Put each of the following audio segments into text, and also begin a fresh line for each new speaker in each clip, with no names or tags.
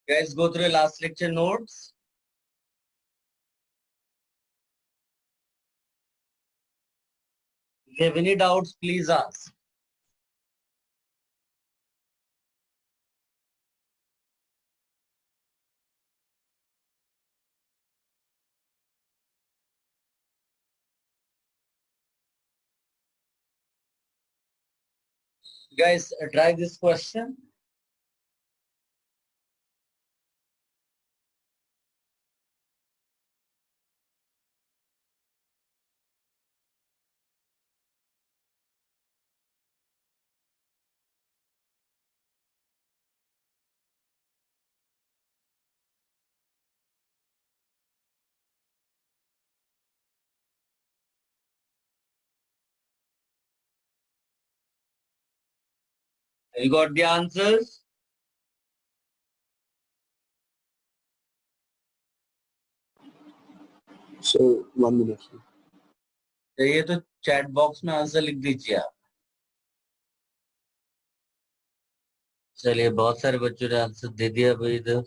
Guys, go through your last lecture notes. If you have any doubts, please ask. Guys, try this question. You got the answers?
So 1 minute.
ये तो chat box में answer लिख दीजिए आप. चलिए, बहुत सारे बच्चों ने आंसर दे दिया भाई इधर.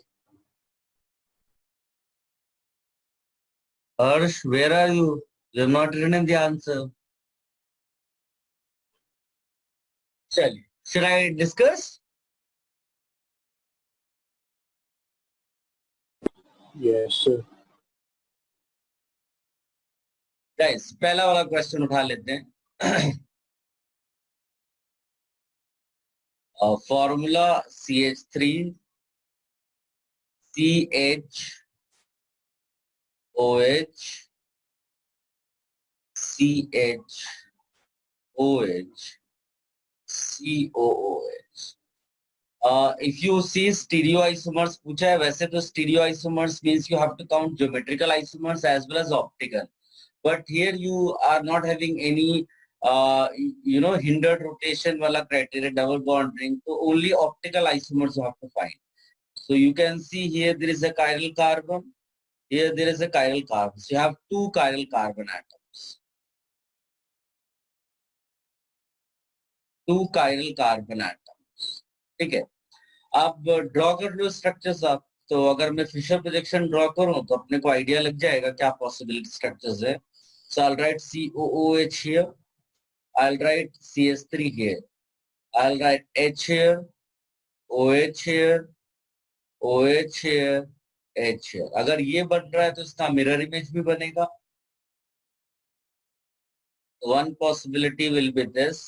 Harsh, where are you? You have not written the answer. चलिए, should I discuss?
Yes, sir.
Guys, पहला वाला क्वेश्चन उठा लेते हैं. Formula CH3 CH OH CH OH COOH. If you see stereoisomers पूछा है. वैसे तो stereoisomers means you have to count geometrical isomers as well as optical. But here you are not having any hindered rotation wala criteria, double bond ring. So only optical isomers you have to find. So you can see here there is a chiral carbon. Here there is a chiral carbon. So you have two chiral carbon atoms. Two chiral carbon atoms. ठीक है. आप draw कर लो structures आप. तो अगर मैं Fisher projection draw करूं तो अपने को आइडिया लग जाएगा क्या पॉसिबिलिटी स्ट्रक्चर्स है. So I'll write COOH here. I'll write CH3 here. I'll write H here, OH here, OH here, H here. अगर ये बन रहा है तो इसका मिरर इमेज भी बनेगा. One possibility will be this.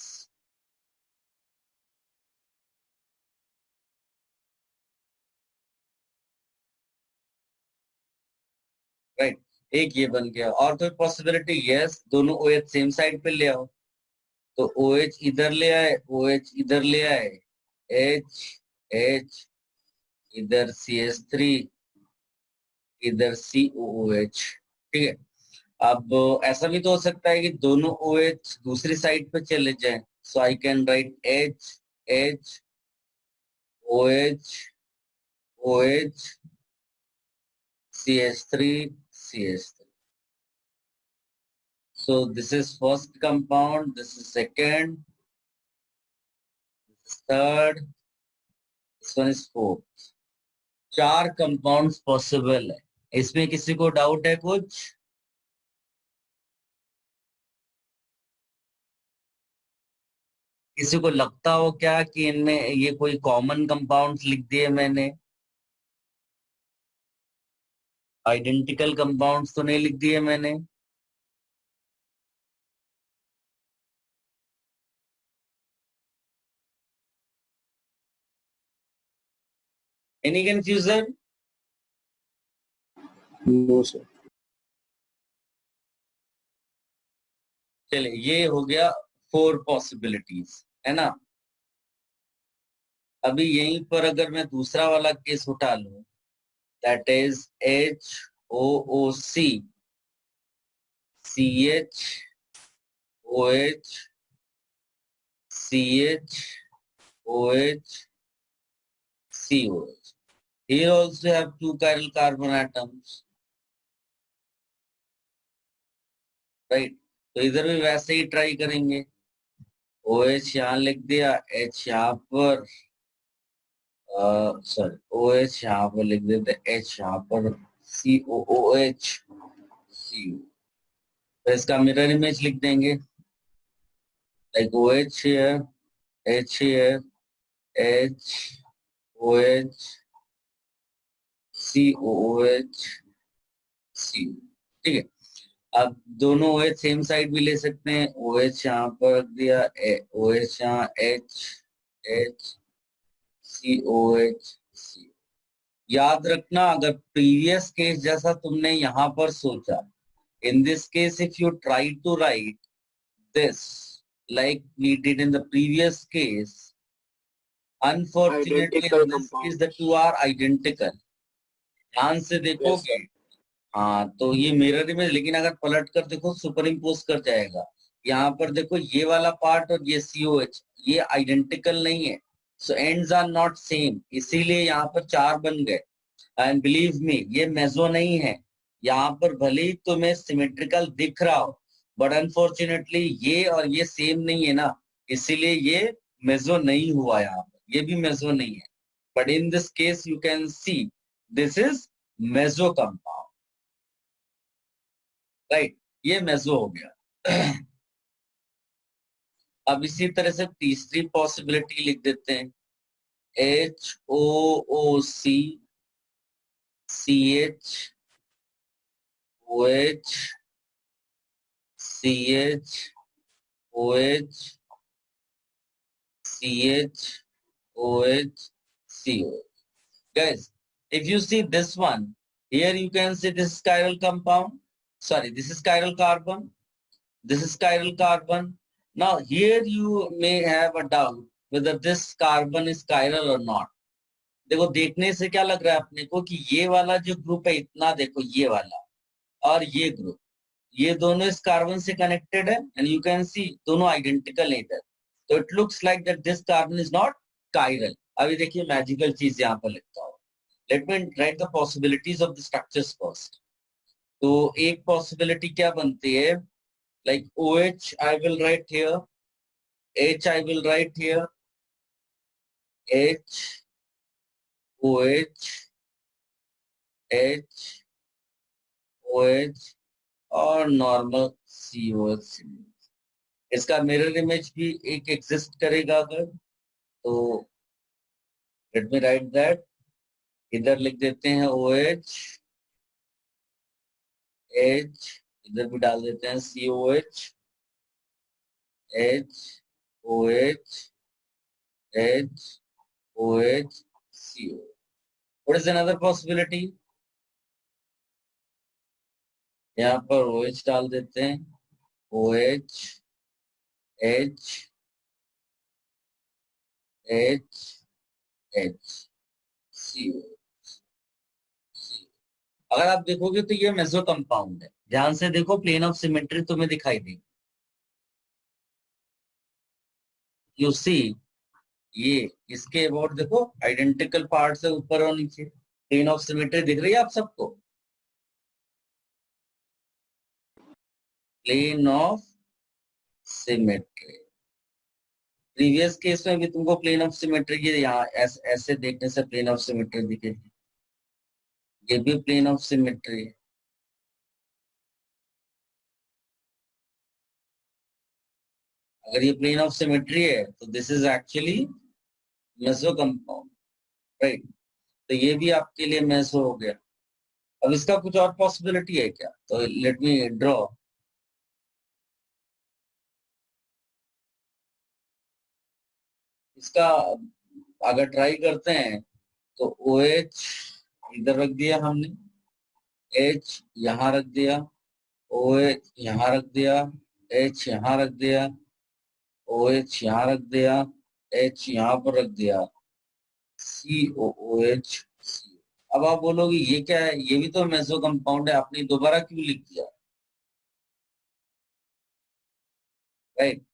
Right. एक ये बन गया. और कोई पॉसिबिलिटी? यस, दोनों OH सेम साइड पे ले आओ. तो OH इधर ले आए, OH इधर ले आए, H H इधर CH3 इधर COOH. ठीक है. अब ऐसा भी तो हो सकता है कि दोनों OH दूसरी साइड पे चले जाएं. So I can write H H OH OH CH3 CH3. So this is first compound, this is second, this is third, this one is fourth. 4 compounds possible है. इसमें किसी को डाउट है कुछ? किसी को लगता हो क्या कि इनमें ये कोई कॉमन कंपाउंड्स लिख दिए मैंने? आइडेंटिकल कंपाउंड्स तो नहीं लिख दिए मैंने? Any confusion?
No, sir.
चलिए, ये हो गया 4 पॉसिबिलिटीज, है ना. अभी यहीं पर अगर मैं दूसरा वाला केस उठा लूं, that is HOOC CH OH CH OH COH. Here also have 2 chiral carbon atoms, right? तो इधर भी वैसे ही ट्राई करेंगे. OH यहाँ लिख दिया, H यहाँ पर सॉरी OH यहाँ पर लिख देते, H यहाँ पर COOH CU, तो इसका मिरर इमेज लिख देंगे like OH here, H here, H OH COOH CU, ठीक है। अब दोनों OH सेम साइड भी ले सकते हैं, OH यहाँ पर रख दिया, OH यहाँ, H H COH CU। याद रखना, अगर प्रीवियस केस जैसा तुमने यहां पर सोचा, in this case if you try to write this like we did in the previous case, unfortunately
Identical
in this case the
compounds.
two are identical. ध्यान से
Yes,
देखोगे,
sir.
हाँ तो ये मिरर इमेज, लेकिन अगर पलट कर देखो सुपर इम्पोज कर जाएगा। यहाँ पर देखो ये वाला पार्ट और ये COH ये आइडेंटिकल नहीं है, सो एंड्स आर नॉट सेम, इसीलिए यहाँ पर 4 बन गए। एंड बिलीव मी ये मेजो नहीं है, यहाँ पर भले ही तुम्हें सिमेट्रिकल दिख रहा हो बट अनफॉर्चुनेटली ये और ये सेम नहीं है ना, इसीलिए ये मेजो नहीं हुआ। यहाँ पर ये भी मेजो नहीं है, but in this case you can see this is meso compound, right, ये मेजो हो गया। अब इसी तरह से तीसरी पॉसिबिलिटी लिख देते हैं, HOOC CH OH CH OH CH OH CO. Guys, if you see this one, here you can see this is chiral compound. Sorry, this is chiral carbon. This is chiral carbon. Now here you may have a doubt whether this carbon is chiral or not. देखो देखने से क्या लग रहा है अपने को कि ये वाला जो ग्रुप है इतना, देखो ये वाला और ये ग्रुप, ये दोनों इस कार्बन से कनेक्टेड है एंड यू कैन सी दोनों आइडेंटिकल है इधर, तो it looks like that this carbon is not chiral. अभी देखिए मैजिकल चीज यहाँ पर लिखता हूँ, let me right the possibilities of the structures first. तो एक पॉसिबिलिटी क्या बनती है, like OH I will write here, H I will write here, H OH H OH और नॉर्मल COH। इसका मिरर इमेज भी एक एग्जिस्ट करेगा अगर, तो लेट मी राइट दैट, इधर लिख देते हैं OH H, इधर भी डाल देते हैं COH H OH H OH CO। What is another possibility? यहाँ पर OH डाल देते हैं, OH H H H CO। अगर आप देखोगे तो ये मेसो कंपाउंड है, ध्यान से देखो प्लेन ऑफ सिमेट्री तुम्हें दिखाई देगी। यू सी ये इसके अबाउट देखो आइडेंटिकल पार्ट से ऊपर और नीचे प्लेन ऑफ सिमेट्री दिख रही है आप सबको, plane of symmetry. Previous case में भी तुमको प्लेन ऑफ सिमेट्री की यहाँ ऐसे देखने से प्लेन ऑफ सिमेट्री दिखेगी, ये भी प्लेन ऑफ सिमेट्री है। अगर ये प्लेन ऑफ सिमेट्री है तो this is actually meso compound, right, तो ये भी आपके लिए मेसो हो गया। अब इसका कुछ और पॉसिबिलिटी है क्या, तो लेट मी ड्रॉ। इसका अगर ट्राई करते हैं तो OH इधर रख दिया हमने, H यहाँ रख दिया, OH यहाँ रख दिया, H यहाँ रख दिया, OH यहाँ रख दिया, H यहाँ पर रख दिया, COOH। अब आप बोलोगे ये क्या है, ये भी तो मेसो कंपाउंड है, आपने दोबारा क्यों लिख दिया, राइट,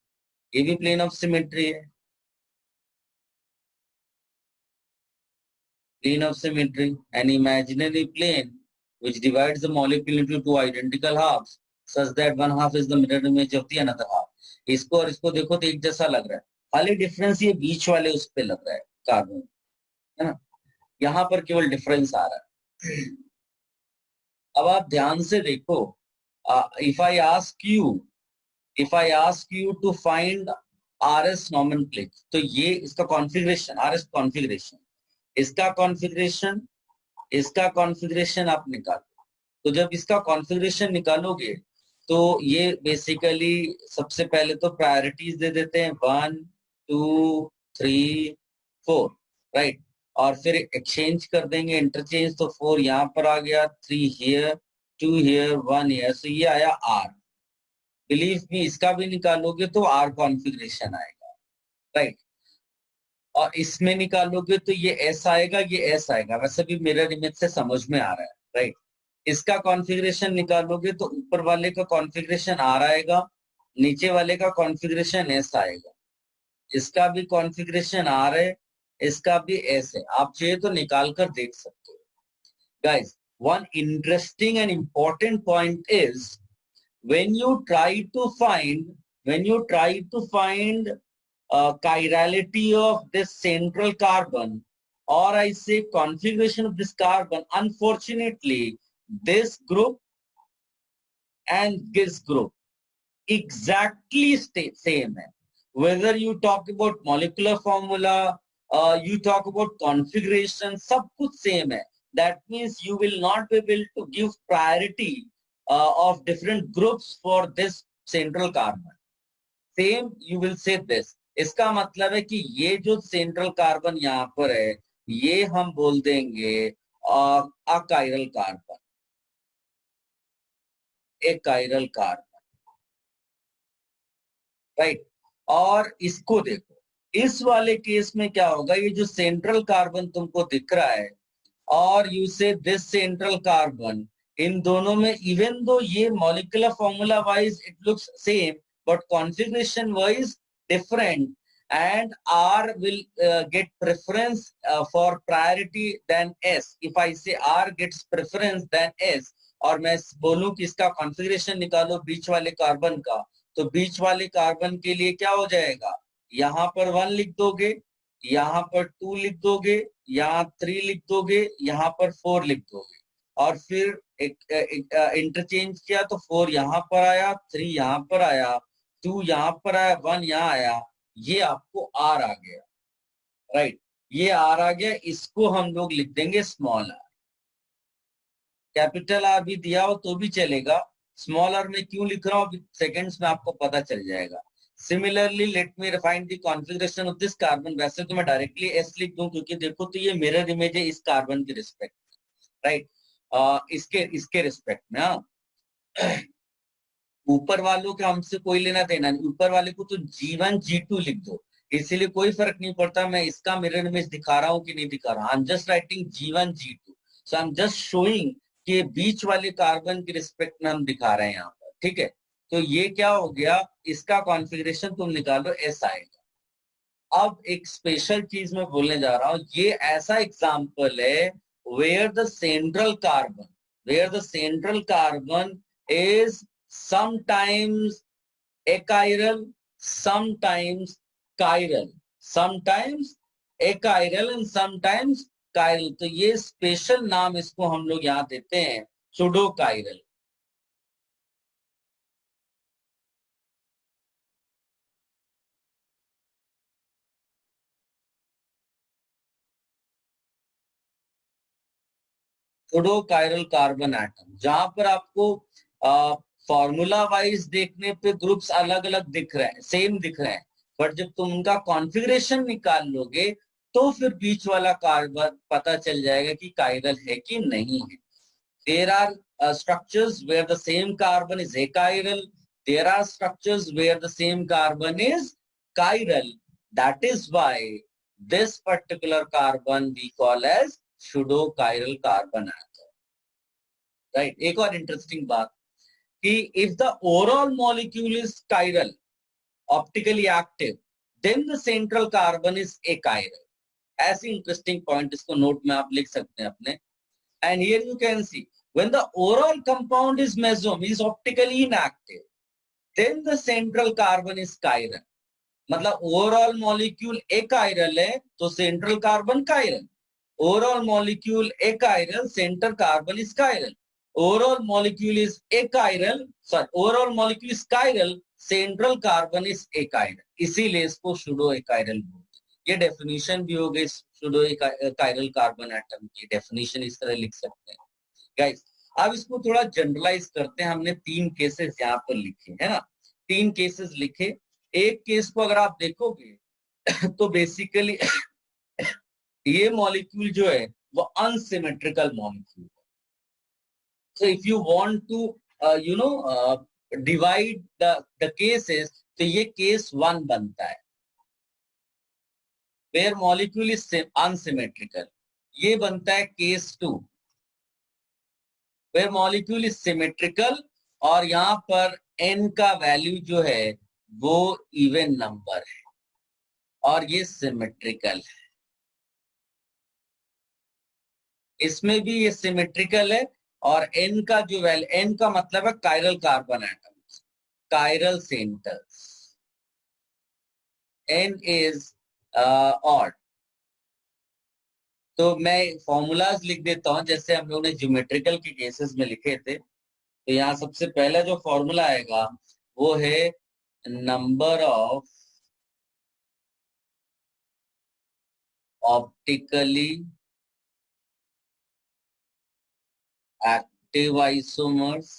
ये भी प्लेन ऑफ सिमेट्री है। Plane of symmetry, an imaginary plane which divides the molecule into two identical halves such that one half is the mirror image of the another half। इसको और इसको देखो तो एक जैसा लग रहा है, खाली डिफरेंस ये बीच वाले उस पे लग रहा है कार्बन, है ना, यहाँ पर केवल डिफरेंस आ रहा है। अब आप ध्यान से देखो, if I ask you to find RS nomenclature, तो ये इसका कॉन्फ़िगरेशन, RS कॉन्फ़िगरेशन, इसका कॉन्फ़िगरेशन, इसका कॉन्फ़िगरेशन आप निकालो। तो जब इसका कॉन्फ़िगरेशन निकालोगे तो ये बेसिकली सबसे पहले तो प्रायोरिटीज दे देते हैं 1 2 3 4, राइट, और फिर एक्सचेंज कर देंगे, इंटरचेंज, तो 4 यहाँ पर आ गया, 3 हियर, 2 हियर, 1 हियर, सो ये आया R। बिलीव मी, इसका भी निकालोगे तो R कॉन्फ़िगरेशन आएगा, राइट, और इसमें निकालोगे तो ये S आएगा, ये S आएगा। वैसे भी मिरर इमेज से समझ में आ रहा है, राइट। इसका कॉन्फ़िगरेशन निकालोगे तो ऊपर वाले का कॉन्फ़िगरेशन R आएगा, नीचे वाले का कॉन्फ़िगरेशन S आएगा। इसका भी कॉन्फ़िगरेशन R है, इसका भी S है। आप चाहिए तो निकाल कर देख सकते हो। Guys, one interesting and important point is when you try to find chirality of this central carbon, or I say configuration of this carbon, unfortunately this group and this group exactly same hai. Whether you talk about molecular formula, you talk about configuration, सब कुछ same है. That means you will not be able to give priority of different groups for this central carbon. Same you will say this. इसका मतलब है कि ये जो central carbon यहाँ पर है, ये हम बोल देंगे अकाइरल कार्बन, एकाइरल कार्बन, राइट। और इसको देखो, इस वाले केस में क्या होगा, ये जो सेंट्रल कार्बन तुमको दिख रहा है और यू से दिस सेंट्रल कार्बन, इन दोनों में इवन दो ये molecular formula wise it looks same, but configuration wise different, and R will get preference for priority than S. If I say R gets preference than S, और मैं बोलूं कि इसका configuration निकालो बीच वाले कार्बन का, तो बीच वाले कार्बन के लिए क्या हो जाएगा, यहाँ पर 1 लिख दोगे, यहाँ पर 2 लिख दोगे, यहाँ 3 लिख दोगे, यहाँ पर 4 लिख दोगे, और फिर इंटरचेंज किया तो 4 यहाँ पर आया, 3 यहाँ पर आया, 2 यहाँ पर आया, 1 यहाँ आया, ये आपको R आ गया, राइट। ये R आ गया, इसको हम लोग लिख देंगे स्मॉल r। कैपिटल R भी दिया हो तो भी चलेगा, स्मॉल r में क्यों लिख रहा हूं सेकेंड्स में आपको पता चल जाएगा। Similarly let me find the configuration of this carbon. वैसे तो मैं डायरेक्टली S लिख दूं क्योंकि देखो तो ये मिरर इमेज है इस कार्बन के रिस्पेक्ट, राइट, इसके रिस्पेक्ट में। हाँ, ऊपर वालों के हमसे कोई लेना देना नहीं, ऊपर वाले को तो G1 G2 लिख दो, इसीलिए कोई फर्क नहीं पड़ता मैं इसका मिरर इमेज दिखा रहा हूं कि नहीं दिखा रहा। I am just writing G1 G2, so I am just showing कि बीच वाले कार्बन के रिस्पेक्ट में हम दिखा रहे हैं यहाँ पर, ठीक है। तो ये क्या हो गया, इसका कॉन्फ़िगरेशन तुम निकालो, S आएगा। अब एक स्पेशल चीज मैं बोलने जा रहा हूं, ये ऐसा एग्जाम्पल है where the central carbon is sometimes achiral, sometimes chiral, sometimes achiral and sometimes chiral। तो ये स्पेशल नाम इसको हम लोग यहाँ देते हैं pseudo chiral. Pseudo chiral carbon atom, जहां पर आपको फॉर्मूला वाइज देखने पे ग्रुप्स अलग अलग दिख रहे हैं, सेम दिख रहे हैं, बट जब तुम उनका कॉन्फ़िगरेशन निकाल लोगे तो फिर बीच वाला कार्बन पता चल जाएगा कि काइरल है कि नहीं है। There are structures where the same carbon is achiral. There are structures where the same carbon is chiral. That is why this particular carbon we call as pseudo-chiral carbon atom. Right? एक और interesting बात कि if the overall molecule is chiral, optically active, then the central carbon is achiral. ऐसी interesting point इसको note में आप लिख सकते हैं अपने। And here you can see, when the overall compound is mesom, is optically inactive, then the central carbon is chiral. मतलब overall molecule achiral है तो central carbon chiral, overall molecule achiral, center carbon is chiral. Overall molecule is achiral, sorry, overall molecule is chiral, central carbon is achiral. इसीलिए इसको sudo achiral बोलते हैं. ये definition भी हो गई सुडो achiral कार्बन एटम की. डेफिनेशन इस तरह लिख सकते हैं गाइस. अब इसको थोड़ा जनरलाइज करते हैं. हमने 3 केसेस यहाँ पर लिखे है ना, 3 केसेस लिखे. एक केस को अगर आप देखोगे तो बेसिकली ये मॉलिक्यूल जो है वो अनसिमेट्रिकल मॉलिक्यूल है. So if you want to divide the cases, तो ये केस 1 बनता है वेयर मॉलिक्यूल इज अनसिमेट्रिकल. ये बनता है case 2 where molecule is symmetrical और यहाँ पर n का वैल्यू जो है वो इवन नंबर है और ये सिमेट्रिकल है. इसमें भी ये सिमेट्रिकल है और n का जो वैल्यू, n का मतलब है chiral carbon atoms, chiral centres. n is odd. तो मैं फॉर्मूलाज लिख देता हूं जैसे हम लोगों ने ज्योमेट्रिकल के केसेस में लिखे थे. तो यहाँ सबसे पहला जो फॉर्मूला आएगा वो है number of optically active isomers,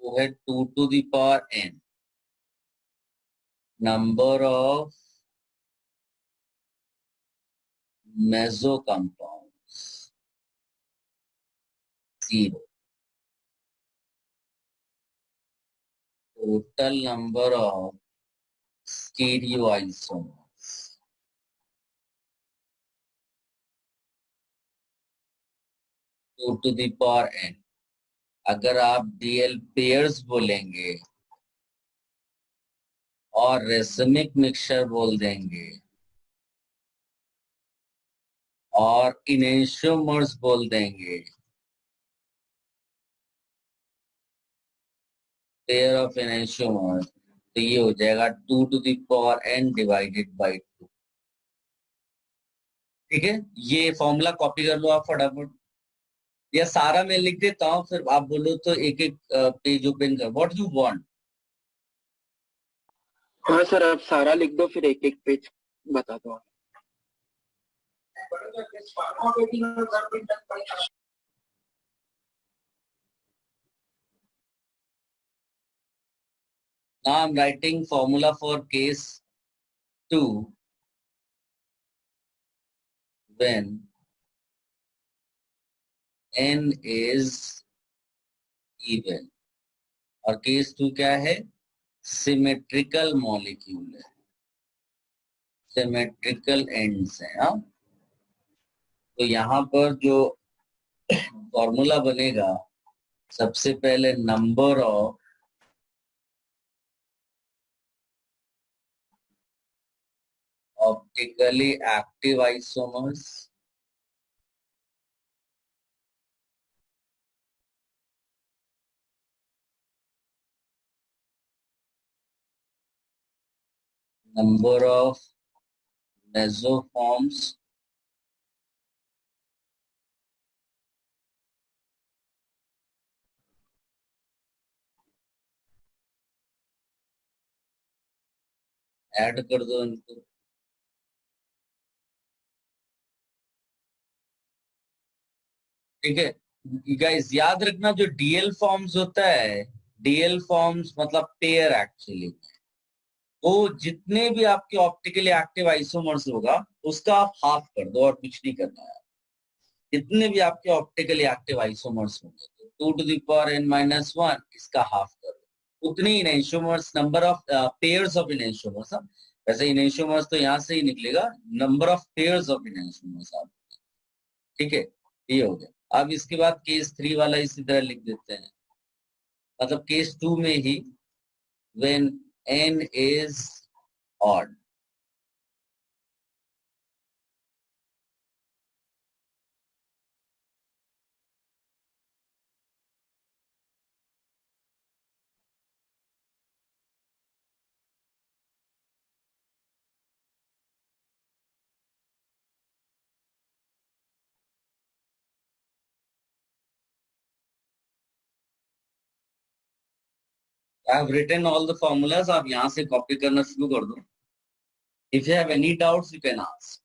वो है 2 to the power n. Number of meso compounds 0. Total number of stereo isomers 2 to the power n. अगर आप डीएल पेयर्स बोलेंगे और रेसमिक मिक्सचर बोल देंगे और इनेंशियोमर्स बोल देंगे, पेयर ऑफ इनेंशियोमर्स, तो ये हो जाएगा 2 to the power n divided by 2. ठीक है, ये फॉर्मूला कॉपी कर लो आप फटाफट, या सारा मैं लिख देता हूँ फिर आप बोलो तो एक एक पेज ओपन कर. What you want?
हाँ सर, आप सारा लिख दो फिर एक एक पेज बता दो.
Now I'm writing formula for case 2 when n is even. और केस 2 क्या है? सिमेट्रिकल मॉलिक्यूल है, सिमेट्रिकल एंड्स है. हाँ, तो यहाँ पर जो फॉर्मूला बनेगा सबसे पहले number of optically active isomers number of mesoforms add कर दो इनको. ठीक है गाइस, याद रखना जो डीएल फॉर्म्स होता है, डीएल फॉर्म्स मतलब पेयर एक्चुअली, वो जितने भी आपके ऑप्टिकली एक्टिव आइसोमर्स होगा उसका आप हाफ कर दो और कुछ नहीं करना है. जितने भी आपके ऑप्टिकली एक्टिव आइसोमर्स होंगे तो 2 to the power n minus 1 इसका हाफ कर दो. उतनी enantiomers, number of pairs of enantiomers. वैसे इनेंशियोमर्स तो यहाँ से ही निकलेगा, number of pairs of enantiomers आप. ठीक है, ये हो गया. अब इसके बाद केस 3 वाला इसी तरह लिख देते हैं, मतलब केस 2 में ही when n is odd. I have written all the formulas. आप यहाँ से कॉपी करना शुरू कर दो. If you have any doubts, you can ask.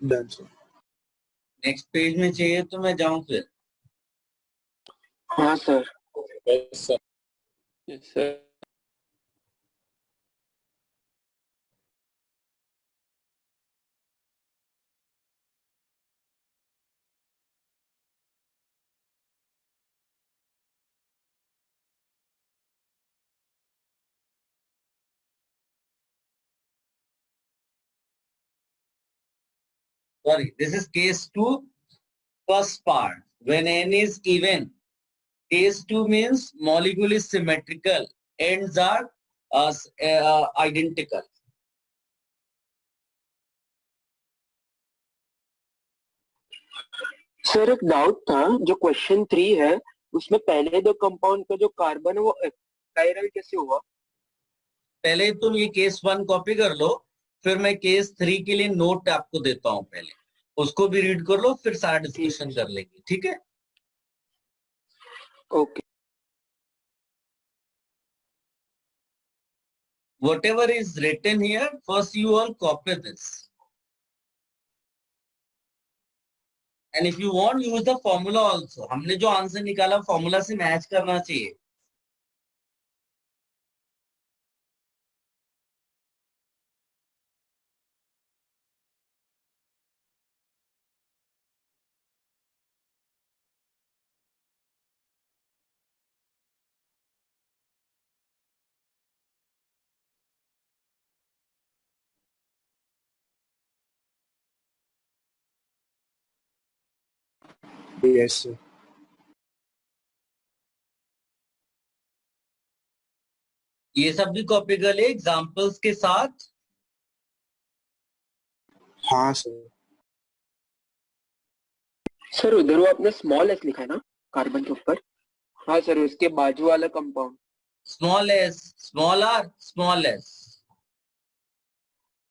Done, sir.
Next page में चाहिए तो मैं जाऊं फिर.
हाँ sir.
Yes, sir. Yes, sir.
Sorry, this is case 2, first part. When n is even, case 2 means molecule is symmetrical, ends are identical.
Sir एक doubt था, जो क्वेश्चन 3 है उसमें पहले दो कंपाउंड का जो कार्बन है वो कायरल कैसे हुआ?
पहले तुम ये केस 1 कॉपी कर लो, फिर मैं केस 3 के लिए नोट आपको देता हूं. पहले उसको भी रीड कर लो, फिर सारा डिस्कशन कर लेंगे. ठीक है?
Okay.
Whatever is written here, first you all copy this. And if you want, use the formula also. हमने जो आंसर निकाला फॉर्मूला से मैच करना चाहिए.
Yes, sir.
ये सब भी कॉपी कर ले एग्जांपल्स के साथ.
हाँ सर.
सर उधर वो आपने स्मॉल एस लिखा है ना कार्बन के ऊपर? हाँ सर, उसके बाजू वाला compound.
Small S, small R, small S.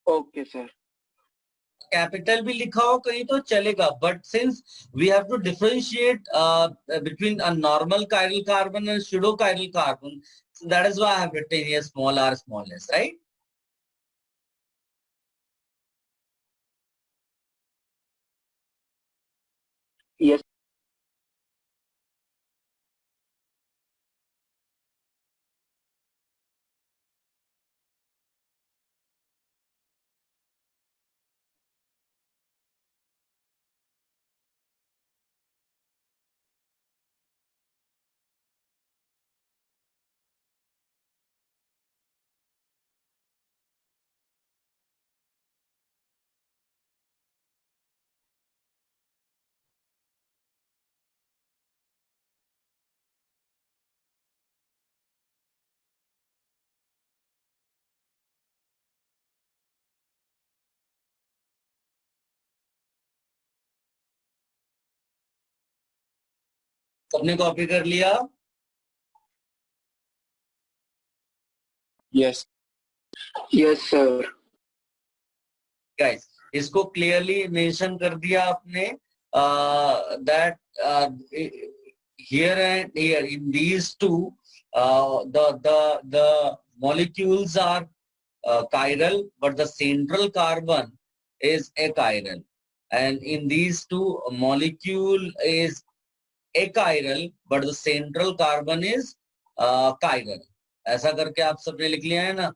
Okay sir.
Capital भी लिखा हो कहीं तो चलेगा, but since we have to differentiate between a normal chiral carbon and pseudo chiral carbon, that is why I have written here small R, small S, right?
Yes.
सबने copy कर लिया?
Yes.
Yes sir.
Guys, इसको clearly mention कर दिया आपने that here and here in these two the molecules are chiral, but the central carbon is achiral, and in these two molecule is achiral, but the central carbon is chiral. ऐसा करके आप सबने लिख लिया है ना?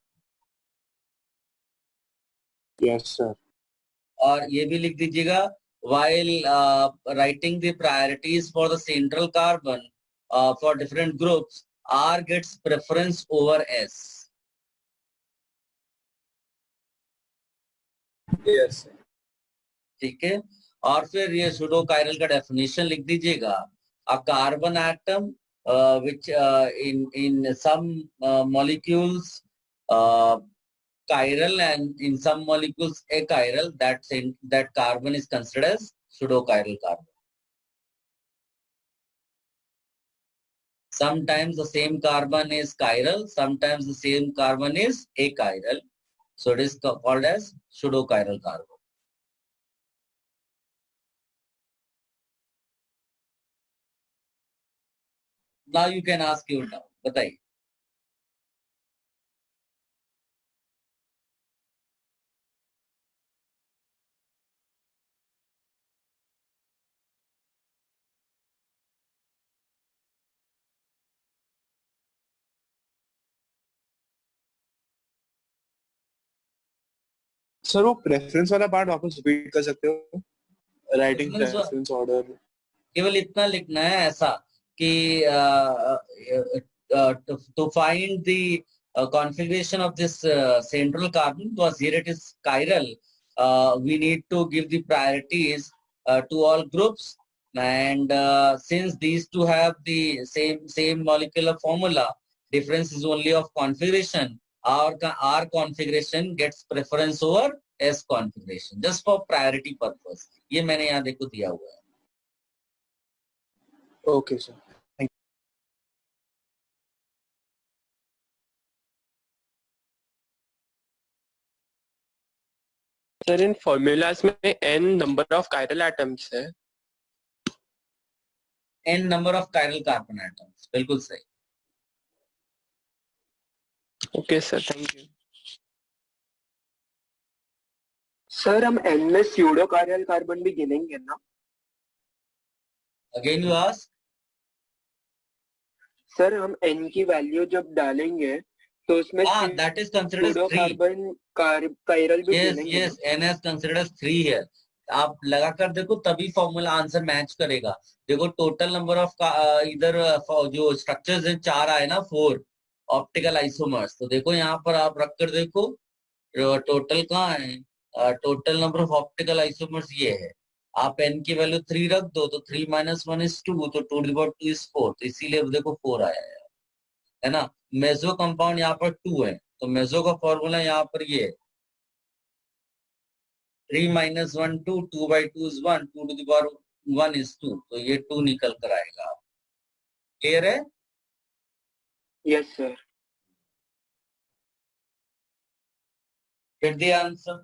Yes, sir.
और ये भी लिख दीजिएगा, while writing the priorities for the central carbon for different groups, R gets preference over S.
Yes, sir.
ठीक है? और फिर ये सूडो कायरल का डेफिनेशन लिख दीजिएगा. A carbon atom which in some molecules chiral and in some molecules achiral, that carbon is considered as pseudochiral carbon. Sometimes the same carbon is chiral, sometimes the same carbon is achiral, so it is called as pseudochiral carbon. Now you can ask your doubt. बताइए.
Sir वो preference वाला part वापस repeat कर सकते हो? Writing preference order.
केवल इतना लिखना है ऐसा कि to find the configuration of this central carbon, because here it is chiral, we need to give the priorities to all groups, and since these two have the same molecular formula, difference is only of configuration. Our configuration gets preference over S configuration just for priority purpose. ये मैंने यहाँ देखो दिया हुआ है.
Okay sir.
Sir इन formulas में n number of chiral atoms है.
n number of chiral carbon atoms. बिल्कुल सही.
Okay sir, thank you. Sir हम n में स्यूडो कायरल कार्बन भी गिनेंगे ना?
Again you ask.
सर हम n की वैल्यू जब डालेंगे तो उसमें
That is considered as
pseudo
3.
Carbon chiral भी
Yes,
गिनेंगे.
yes, n is considered as 3 here. आप लगा कर देखो तभी फॉर्मूला आंसर मैच करेगा. देखो टोटल नंबर ऑफ इधर जो स्ट्रक्चर्स हैं 4 आए ना, 4 ऑप्टिकल आइसोमर्स. तो देखो यहाँ पर आप रख कर देखो टोटल कहाँ है. Total number of optical isomers ये है. आप n की वैल्यू 3 रख दो तो 3 - 1 is 2, तो 2 to the power 2 is 4. तो इसीलिए देखो 4 आया है ना. मेजो कंपाउंड यहाँ पर 2 है, तो मेजो का फॉर्मूला यहाँ पर ये है 3 - 1 2, 2 by 2 is 1, 2 to the power 1 is 2, तो ये 2 निकल कर आएगा. क्लियर है?
Yes sir.
Get the answer.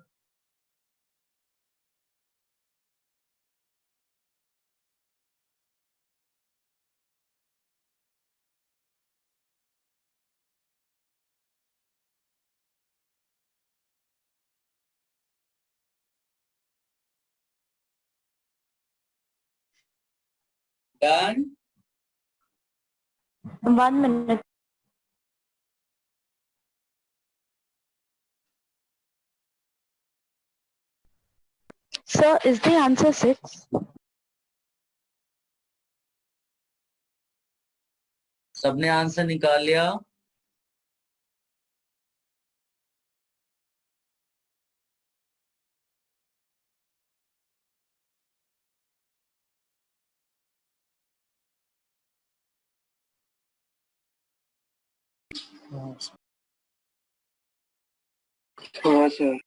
Done.
1 minute. Sir, is the answer 6?
सबने आंसर निकाल लिया?
हाँ सर.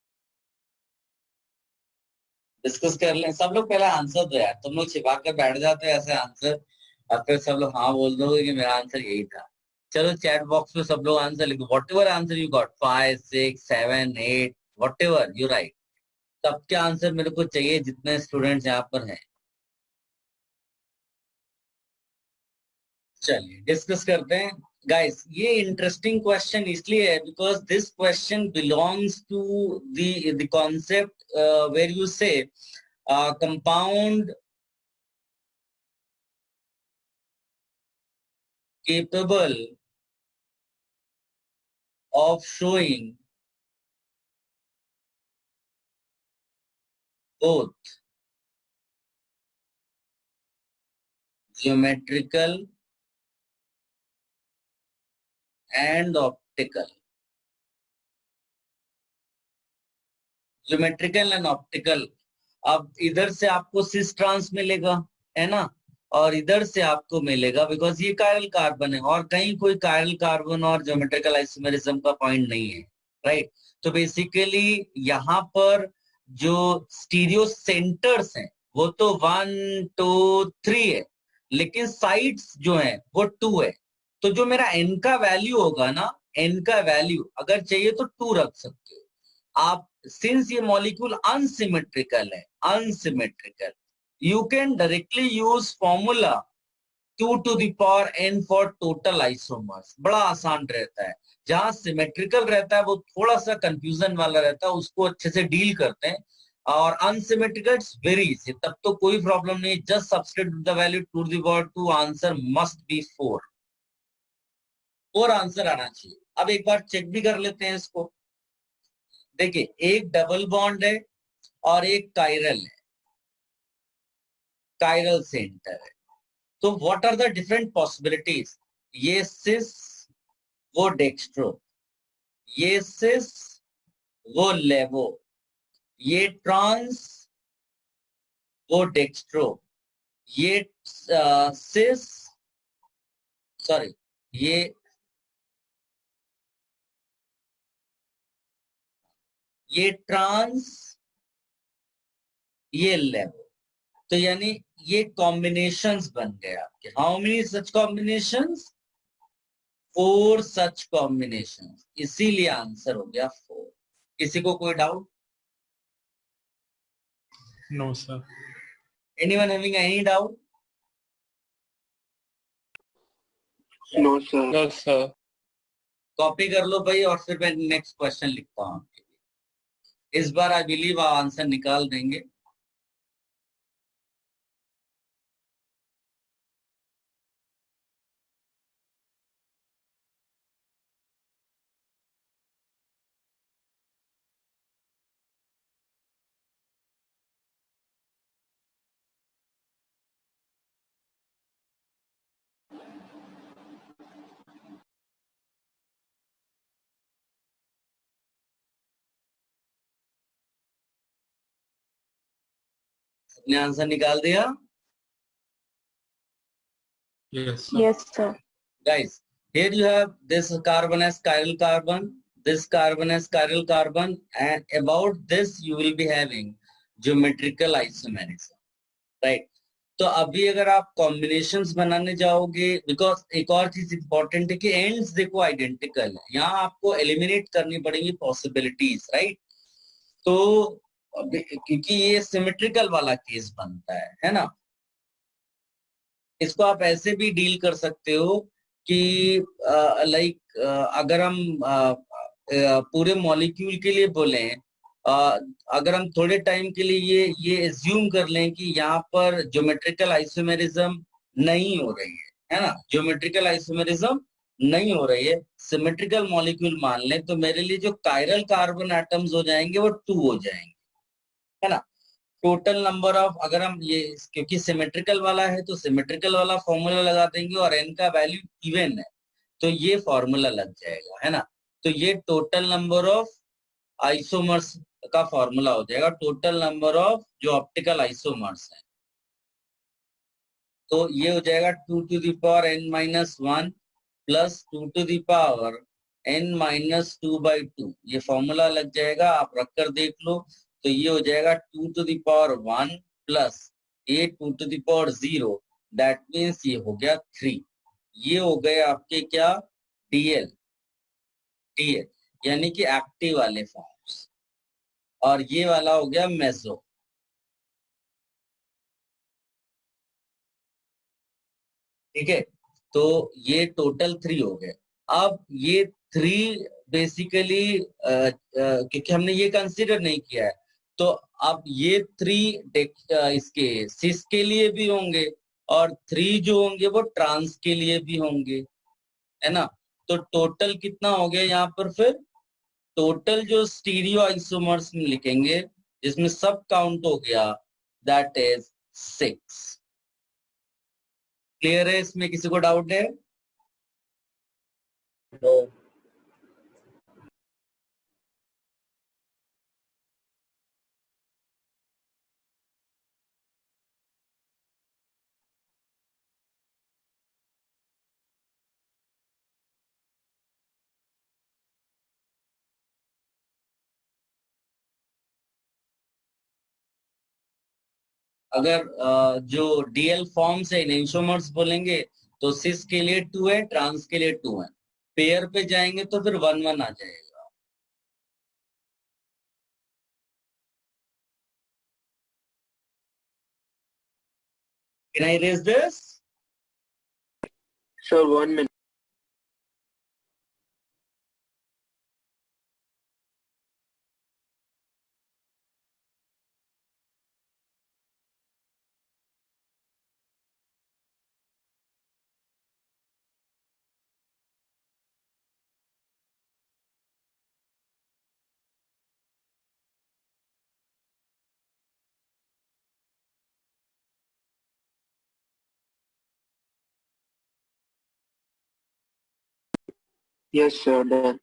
डिस्कस कर लें सब लोग. पहले आंसर दो यार. तुम लोग छिपा कर बैठ जाते हो ऐसे आंसर, और फिर सब लोग हाँ बोल दोगे कि मेरा आंसर यही था. चलो चैट बॉक्स में सब लोग आंसर लिखो. What ever answer you got, 5 6 7 8, what ever you right, सबके आंसर मेरे को चाहिए जितने स्टूडेंट्स यहाँ पर हैं. चलिए डिस्कस करते हैं गाइस. ये इंटरेस्टिंग क्वेश्चन इसलिए है because this question belongs to the concept where you say compound capable of showing both geometrical and optical. Geometrical and optical अब इधर से आपको सिस ट्रांस मिलेगा, है ना, और इधर से आपको मिलेगा, बिकॉज ये कायरल कार्बन है और कहीं कोई कायरल कार्बन और ज्योमेट्रिकल आइसोमेरिज्म का पॉइंट नहीं है, राइट। तो बेसिकली यहाँ पर जो स्टीरियो सेंटर्स हैं वो तो 1 2 3 है, लेकिन साइड्स जो हैं वो 2 है। तो जो मेरा n का वैल्यू होगा ना, n का वैल्यू अगर चाहिए तो 2 रख सकते हो आप, सिंस ये मॉलिक्यूल अनसिमेट्रिकल है, unsymmetrical, you can directly use formula 2 to the power n for total isomers। बड़ा आसान रहता है। जहां सिमेट्रिकल रहता है वो थोड़ा सा कंफ्यूजन वाला रहता है, उसको अच्छे से डील करते हैं, और अनसिमेट्रिकल इट्स वेरी इजी, तब तो कोई प्रॉब्लम नहीं, just substitute the value 2 to the power 2, answer must be 4, 4 answer आना चाहिए। अब एक बार चेक भी कर लेते हैं इसको। देखिए, एक डबल बॉन्ड है और एक कायरल है, कायरल सेंटर है। तो what are the different possibilities? ये सिस, वो डेक्स्ट्रो, ये सिस, वो लेवो, ये ट्रांस, वो डेक्स्ट्रो, ये सिस, सॉरी, ये ट्रांस, ये लेवो। तो यानी ये कॉम्बिनेशंस बन गए आपके। How many such combinations? 4 such combinations, इसीलिए आंसर हो गया 4। किसी को कोई doubt?
No, sir.
Anyone having any doubt?
No sir.
No, sir.
Copy कर लो भाई, और फिर मैं नेक्स्ट क्वेश्चन लिखता हूँ आपके लिए। इस बार आई बिलीव आप आंसर निकाल देंगे। अपने आंसर निकाल दिया?
Yes, sir.
Yes, sir.
Guys, here you have this carbon as chiral carbon, this carbon as chiral carbon, and about this you will be having geometrical isomerism, right? तो अभी अगर आप कॉम्बिनेशंस बनाने जाओगे, बिकॉज एक और चीज इंपॉर्टेंट है कि एंड्स देखो आइडेंटिकल है, यहाँ आपको एलिमिनेट करनी पड़ेंगी पॉसिबिलिटीज, राइट। तो क्योंकि ये सिमेट्रिकल वाला केस बनता है ना। इसको आप ऐसे भी डील कर सकते हो कि लाइक अगर हम पूरे मॉलिक्यूल के लिए बोलें, अगर हम थोड़े टाइम के लिए ये एज्यूम कर लें कि यहाँ पर ज्योमेट्रिकल आइसोमेरिज्म नहीं हो रही है ना, ज्योमेट्रिकल आइसोमेरिज्म नहीं हो रही है, सिमेट्रिकल मॉलिक्यूल मान लें, तो मेरे लिए जो कायरल कार्बन एटम्स हो जाएंगे वो 2 हो जाएंगे, है ना। टोटल नंबर ऑफ, अगर हम ये, क्योंकि सिमेट्रिकल वाला है तो सिमेट्रिकल वाला फॉर्मूला लगा देंगे, और n का वैल्यू इवन है तो ये फॉर्मूला लग जाएगा, है ना। तो ये टोटल नंबर ऑफ आइसोमर्स का फॉर्मूला हो जाएगा, टोटल नंबर ऑफ जो ऑप्टिकल आइसोमर्स है। तो ये हो जाएगा 2 to the power n-1 plus 2 to the power n-2/2, ये फॉर्मूला लग जाएगा, आप रखकर देख लो। तो ये हो जाएगा 2 to the power 1 प्लस ये 2 to the power 0, that means ये हो गया 3। ये हो गए आपके क्या? डीएल, यानी कि एक्टिव वाले फॉर्म्स, और ये वाला हो गया मेसो। ठीक है, तो ये टोटल 3 हो गए। अब ये 3 बेसिकली क्योंकि हमने ये कंसीडर नहीं किया है, तो अब ये 3 इसके सिस के लिए भी होंगे, और 3 जो होंगे वो ट्रांस के लिए भी होंगे, है ना। तो टोटल कितना हो गया यहाँ पर? फिर टोटल जो स्टीरियो आइसोमर्स में लिखेंगे जिसमें सब काउंट हो गया, दैट इज 6। क्लियर है? इसमें किसी को डाउट है?
No.
अगर जो डीएल फॉर्म्स है इनेंशियोमर्स बोलेंगे तो सिस के लिए 2 है, ट्रांस के लिए 2 है। पेयर पे जाएंगे तो फिर 1-1 आ जाएगा। Can I raise this?
Sir, 1 minute. Yes, sir, done.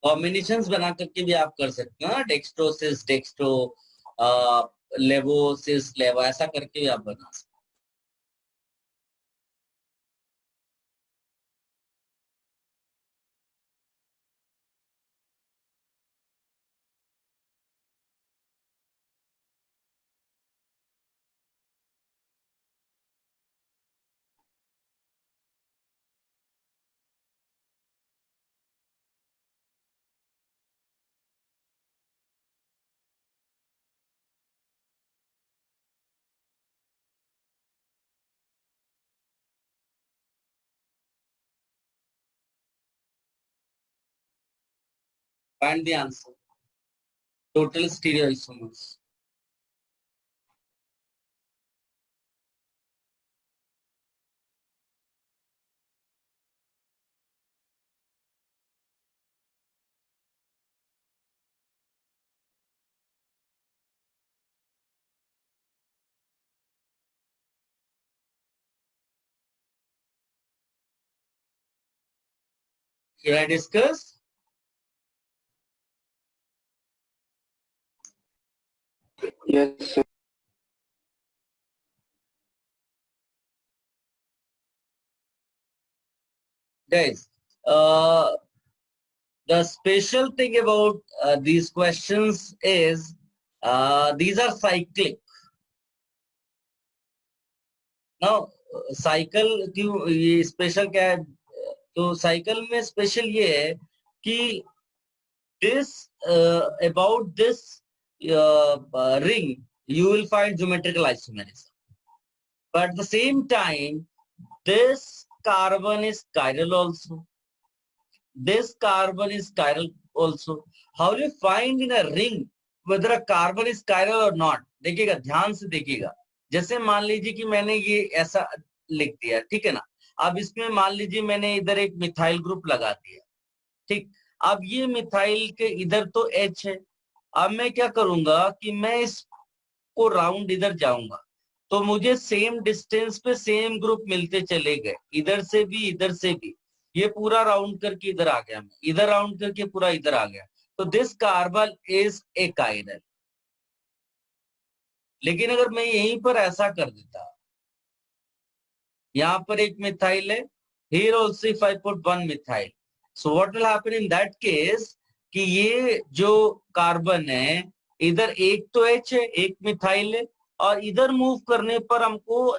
Combinations बना करके भी आप कर सकते हो ना, डेक्स्ट्रोसिस डेक्स्ट्रो, लेवोसिस लेवो, ऐसा करके भी आप बना सकते हो। Find the answer. Total stereoisomers. Should I discuss?
Yes, sir.
Guys, the special thing about these questions is these are cyclic. Now, cycle क्यों ये स्पेशल क्या है? तो साइकिल में स्पेशल ये है कि this about this ring you will find geometrical isomerism, but at the same time this carbon is chiral also, this carbon is chiral also. How do you find in a ring whether a carbon is chiral or not? देखिएगा, ध्यान से देखिएगा। जैसे मान लीजिए कि मैंने ये ऐसा लिख दिया, ठीक है ना। अब इसमें मान लीजिए मैंने इधर एक मिथाइल ग्रुप लगा दिया, ठीक। अब ये मिथाइल के इधर तो H है। अब मैं क्या करूंगा कि मैं इसको राउंड इधर जाऊंगा तो मुझे सेम डिस्टेंस पे सेम ग्रुप मिलते चले गए, इधर से भी इधर से भी। ये पूरा राउंड करके इधर आ गया, मैं इधर राउंड करके पूरा इधर आ गया। तो this carbon is a chiral. लेकिन अगर मैं यहीं पर ऐसा कर देता, यहाँ पर एक मिथाइल है, here also if I put one methyl, so what will happen in that case कि ये जो कार्बन है इधर एक तो H है, एक मिथाइल है, और इधर मूव करने पर हमको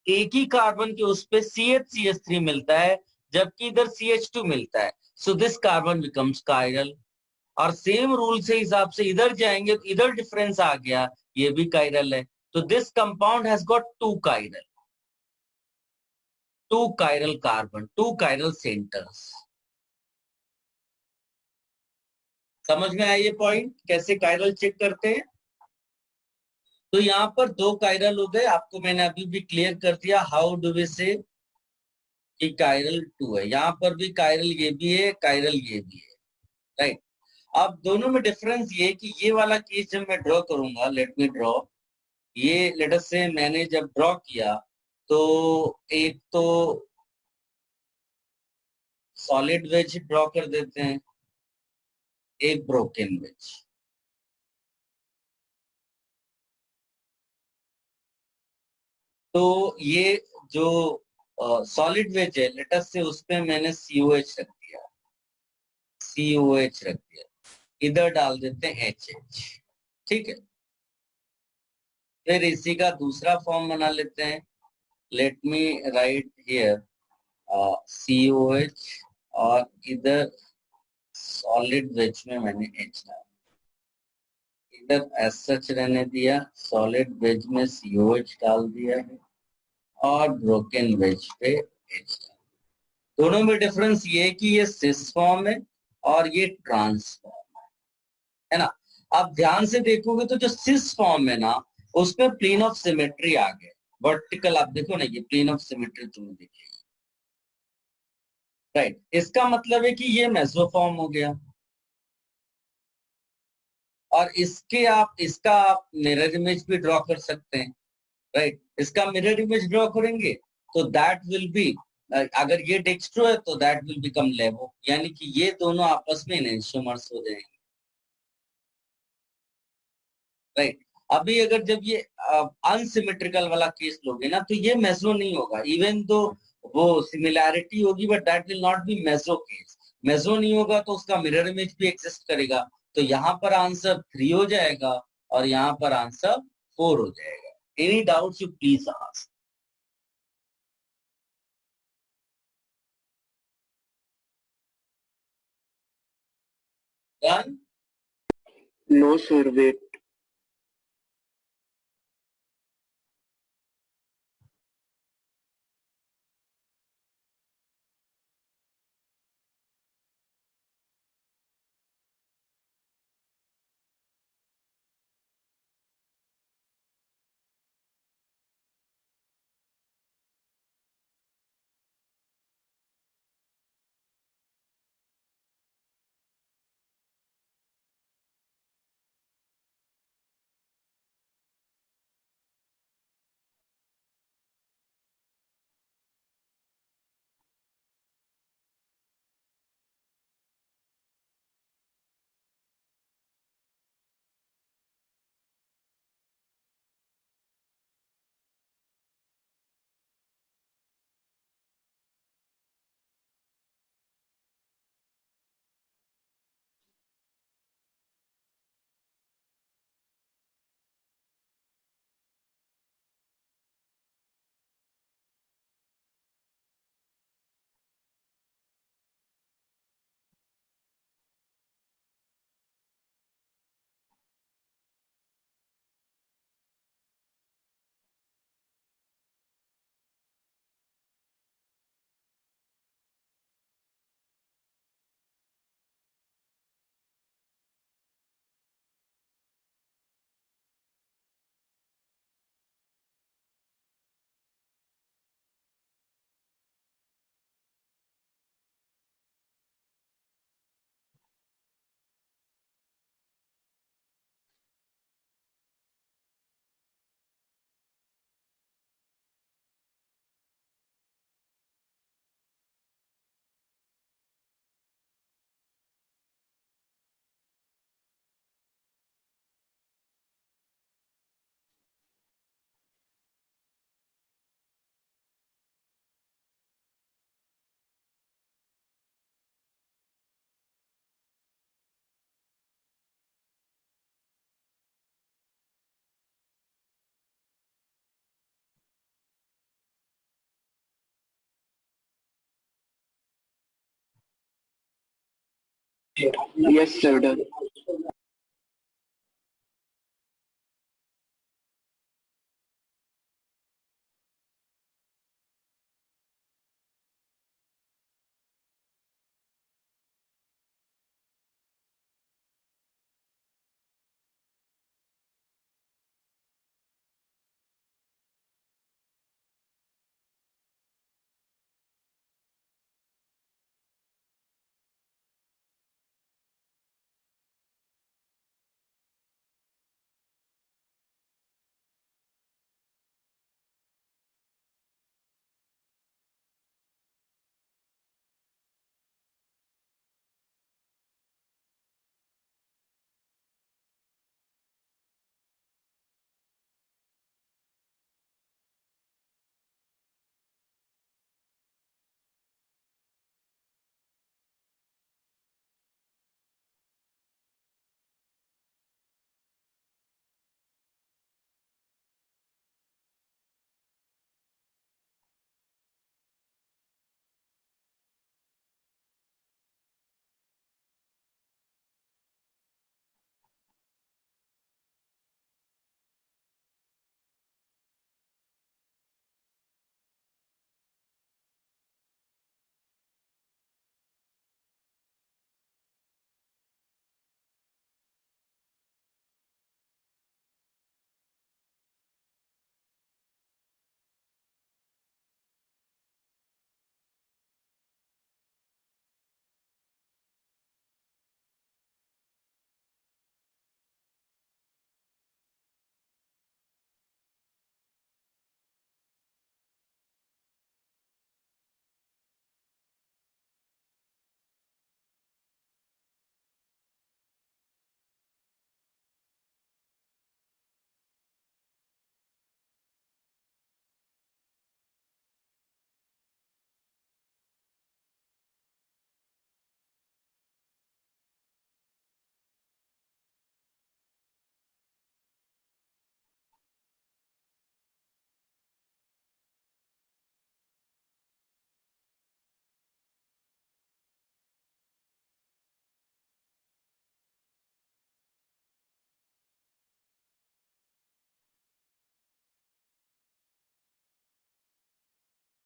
एक ही कार्बन के उस पे CH3 मिलता है, जबकि इधर CH2 मिलता है। So this carbon becomes chiral. और सेम रूल से हिसाब से इधर जाएंगे तो इधर डिफरेंस आ गया, ये भी कायरल है। तो this compound has got two chiral carbon, two chiral centres. समझ में आया ये पॉइंट, कैसे कायरल चेक करते हैं? तो यहाँ पर दो कायरल हो गए, आपको मैंने अभी भी क्लियर कर दिया हाउ डू वी से कि कायरल 2 है। यहाँ पर भी कायरल ये भी है, कायरल ये भी है, राइट। अब दोनों में डिफरेंस ये कि ये वाला केस जब मैं ड्रॉ करूंगा, लेट मी ड्रॉ, ये लेट अस से मैंने जब ड्रॉ किया तो एक तो सॉलिड वेज ड्रॉ कर देते हैं, एक ब्रोकन वेज। तो ये जो सॉलिड वेज है लेट अस से, उस पे मैंने COH रख दिया, COH रख दिया, इधर डाल देते हैं HH, ठीक है। फिर इसी का दूसरा फॉर्म बना लेते हैं, let me right here COH, और इधर सॉलिड वेज में मैंने H डाला, इधर एज सच रहने दिया, सॉलिड वेज में COH डाल दिया है, और ब्रोकन वेज पे H डाल। दोनों में डिफरेंस ये है कि ये सिस फॉर्म है और ये ट्रांस फॉर्म है ना। आप ध्यान से देखोगे तो जो सिस फॉर्म है ना, उसमें प्लेन ऑफ सिमेट्री आ गया, वर्टिकल, आप देखो ना, ये प्लेन ऑफ सिमेट्री तुम्हें दिखेगी, राइट। इसका मतलब है कि ये मेसोफॉर्म हो गया, और इसका आप मिरर इमेज भी ड्रॉ कर सकते हैं, राइट। इसका मिरर इमेज ड्रॉ करेंगे तो दैट विल बी, अगर ये डेक्स्ट्रो है तो दैट विल बिकम लेवो, यानी कि ये दोनों आपस में एनेंटियोमर्स हो जाएंगे, राइट। अभी अगर जब ये अनसिमेट्रिकल वाला केस लोगे ना, तो ये मेसो नहीं होगा, इवन तो वो सिमिलैरिटी होगी, but that will not be meso case. Meso नहीं होगा तो उसका मिरर इमेज भी एग्जिस्ट करेगा, तो यहाँ पर आंसर 3 हो जाएगा और यहाँ पर आंसर 4 हो जाएगा। Any doubts you please ask. Done.
No sir, wait. Yes, sir, done.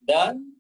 Done.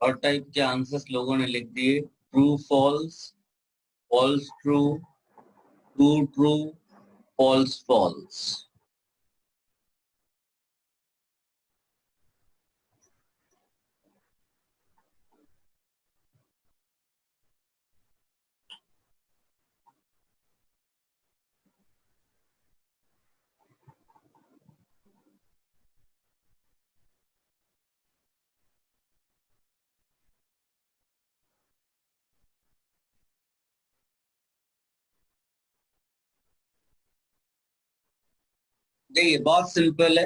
और टाइप के आंसर्स लोगों ने लिख दिए, true false, false true, true true, false false. देखिए बहुत सिंपल है।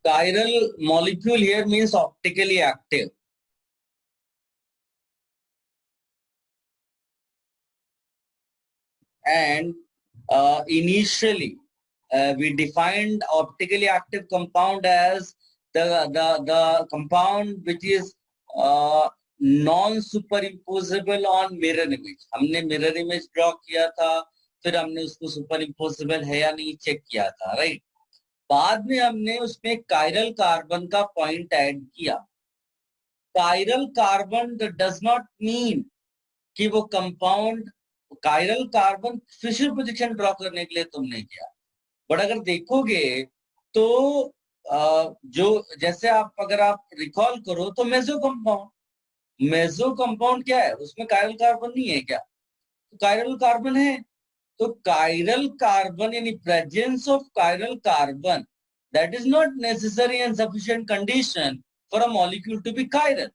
Chiral molecule here means optically active. And initially we defined optically active compound as the compound which is non-superimposable on mirror image. हमने mirror image draw किया था, फिर हमने उसको superimposable है या नहीं चेक किया था, राइट? बाद में हमने उसमें कायरल कार्बन का पॉइंट ऐड किया। Chiral carbon does not mean कि वो compound, chiral carbon Fischer position draw करने के लिए तुमने किया, बट अगर देखोगे तो जो जैसे आप अगर आप रिकॉल करो तो मेसो कंपाउंड क्या है, उसमें कायरल कार्बन नहीं है क्या? तो कायरल कार्बन है। तो कायरल कार्बन यानी presence of chiral carbon, that is not necessary and sufficient condition for a molecule to be chiral.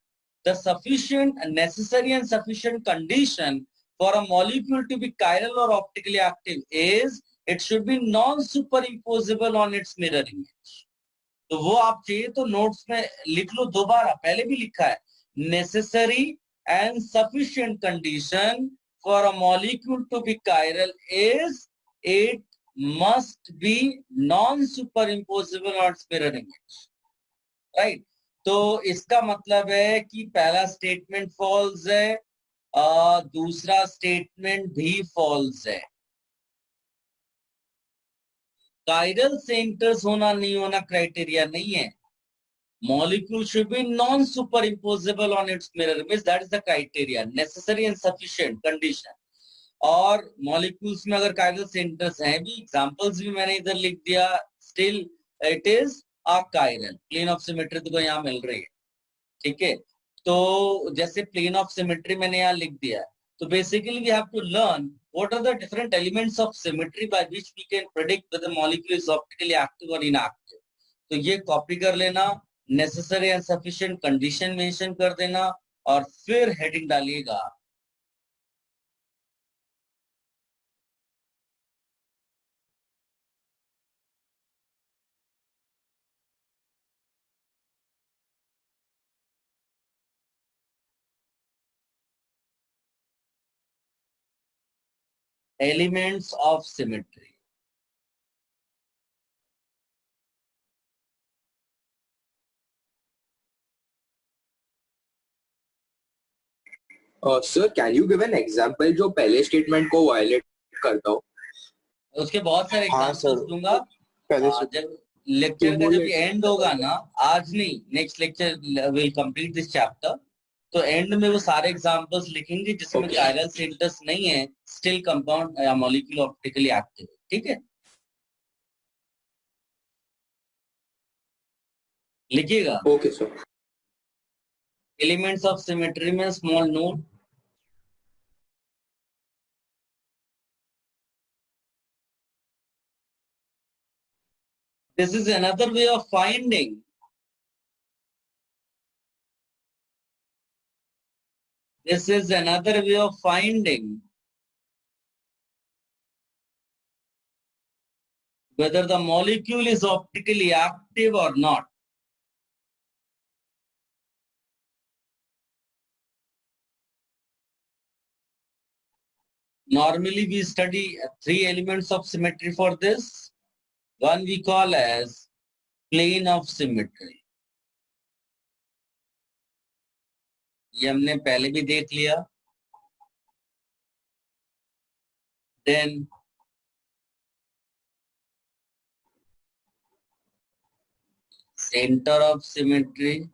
The sufficient and necessary and sufficient condition for a molecule to be chiral or optically active is it should be non-superimposable on its mirror image. तो वो आप चाहिए तो notes में लिख लो, दोबारा, पहले भी लिखा है, necessary and sufficient condition for a molecule to be chiral is it must be non-superimposable on its mirror image, right? तो इसका मतलब है कि पहला स्टेटमेंट फॉल्स है, दूसरा स्टेटमेंट भी फॉल्स है। कायरल सेंटर्स होना नहीं होना क्राइटेरिया नहीं है। Molecule should be non-superimposable on its mirror image. That is the criteria, necessary and sufficient condition. और मॉलिक्यूल्स में अगर कायरल सेंटर्स हैं भी, एग्जांपल्स भी मैंने इधर लिख दिया, still it is a chiral. Plane of symmetry तो यहाँ मिल रही है, ठीक है? तो जैसे प्लेन ऑफ सिमेट्री मैंने यहाँ लिख दिया, तो basically we have to learn what are the different elements of symmetry by which we can predict whether molecule is optically active or inactive. तो ये कॉपी कर लेना, necessary and sufficient condition mention कर देना और फिर हेडिंग डालिएगा elements of symmetry.
Sir, can you give an example जो पहले statement को violate करता हो?
उसके बहुत सारे
हाँ,
एग्जांपल्स
sir.
दूंगा।
पहले
जब लेक्चर का
वो
जब
ले-
एंड होगा ना, आज नहीं, next lecture will complete this chapter, तो एंड में वो सारे एग्जांपल्स लिखेंगे जिसमें
Okay.
कायरल सेंटर्स नहीं है, स्टिल कंपाउंड या मॉलिक्यूल ऑप्टिकली एक्टिव। ठीक है, लिखिएगा।
Okay, sir.
Elements of symmetry में small note, this is another way of finding whether the molecule is optically active or not. Normally we study three elements of symmetry for this. One we call as plane of symmetry. ये हमने पहले भी देख लिया। Then center of symmetry.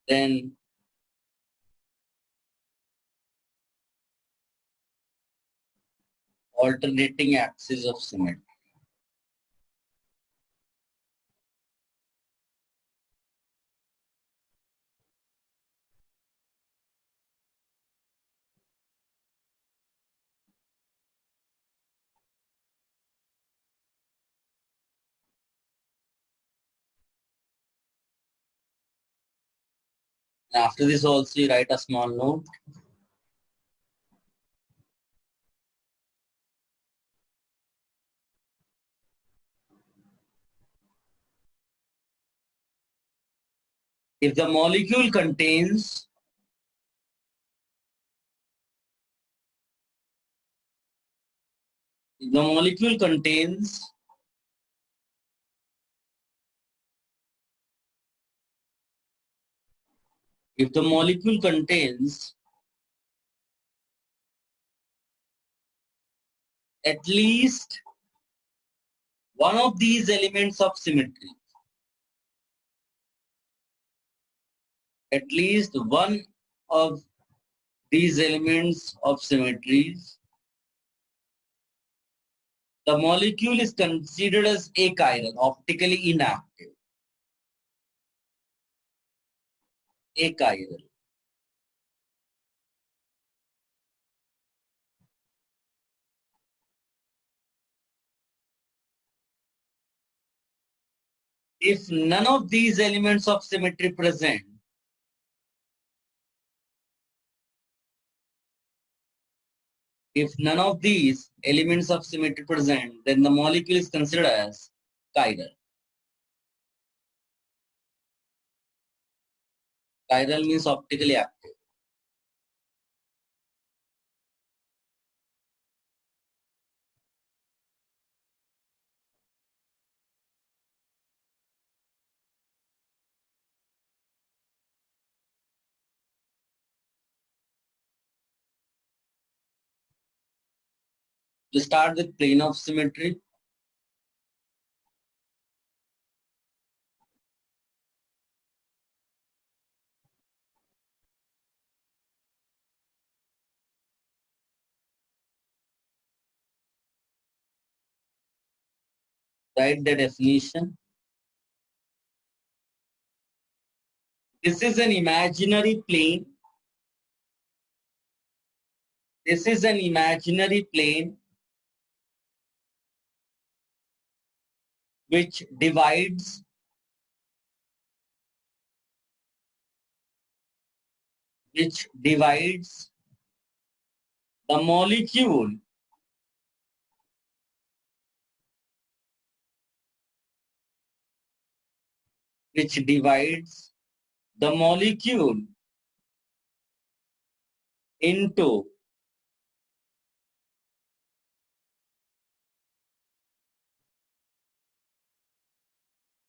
Then alternating axis of symmetry. After this also you write a small note. If the molecule contains if the molecule contains at least one of these elements of symmetry, at least one of these elements of symmetries, the molecule is considered as achiral, optically inactive. Achiral. If none of these elements of symmetry present, if none of these elements of symmetry present, then the molecule is considered as chiral. Chiral means optically active. To start with plane of symmetry, write the definition. This is an imaginary plane. This is an imaginary plane which divides the molecule which divides the molecule into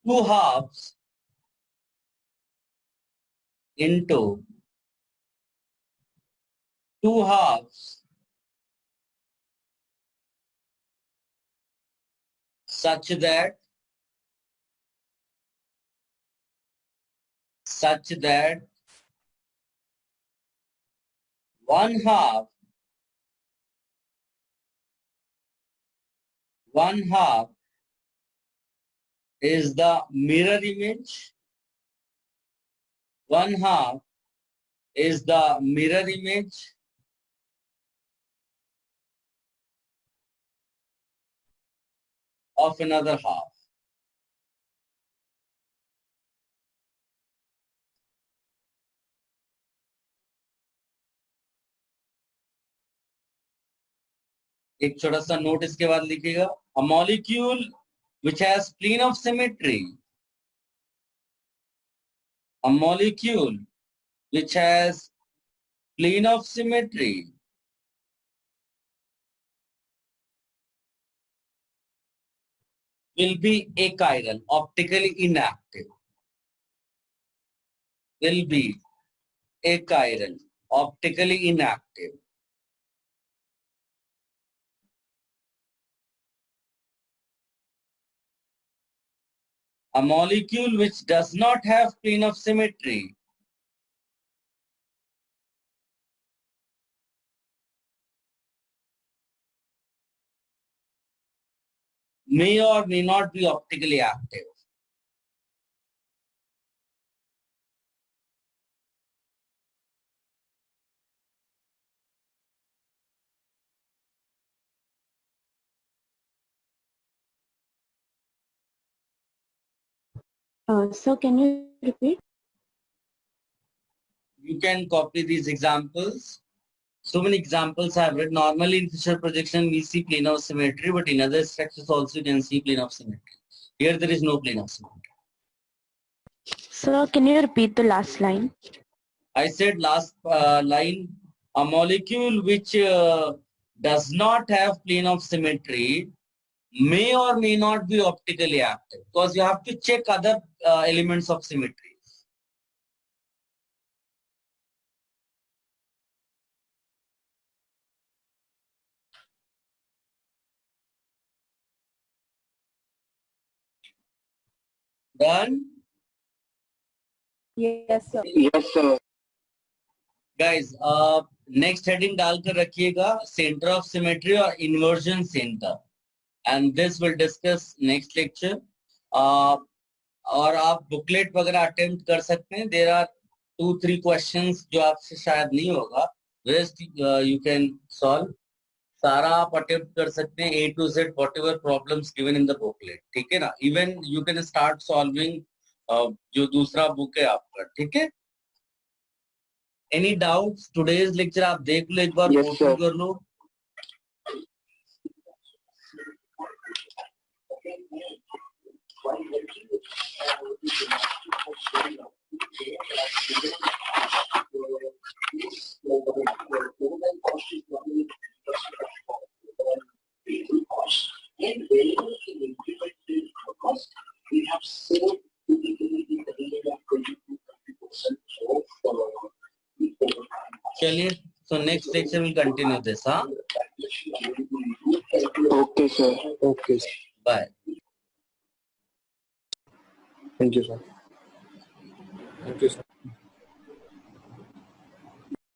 two halves into two halves such that one half is the mirror image, one half is the mirror image of another half. एक छोटा सा note इसके बाद लिखिएगा, a molecule which has plane of symmetry, a molecule which has plane of symmetry will be achiral, optically inactive, will be achiral, optically inactive. A molecule which does not have plane of symmetry may or may not be optically active.
Sir, can you repeat?
You can copy these examples. So many examples I have read. Normally in Fisher projection we see plane of symmetry, but in other structures also you can see plane of symmetry. Here there is no plane of symmetry.
Sir, can you repeat the last line?
I said last line, a molecule which does not have plane of symmetry may or may not be optically active, because you have to check other elements of symmetry. Done?
Yes, sir.
Yes, sir.
Guys, next heading डालकर रखिएगा center of symmetry और inversion center, and this will discuss next lecture. और आप booklet वगैरह attempt कर सकते हैं. There are 2-3 questions जो आपसे शायद नहीं होगा. Rest you can solve. सारा आप अटेम्प्ट कर सकते हैं A to Z whatever problems given in the booklet. ठीक है ना? Even you can start solving जो दूसरा बुक है आपका. ठीक है? Any doubts? Today's lecture आप देख लो एक बार,
Yes,
go
sir.
through कर लो. चलिए, so next lecture will continue this, huh?
Okay, sir.
Okay.
Bye.
Thank you, sir.
Thank you, sir.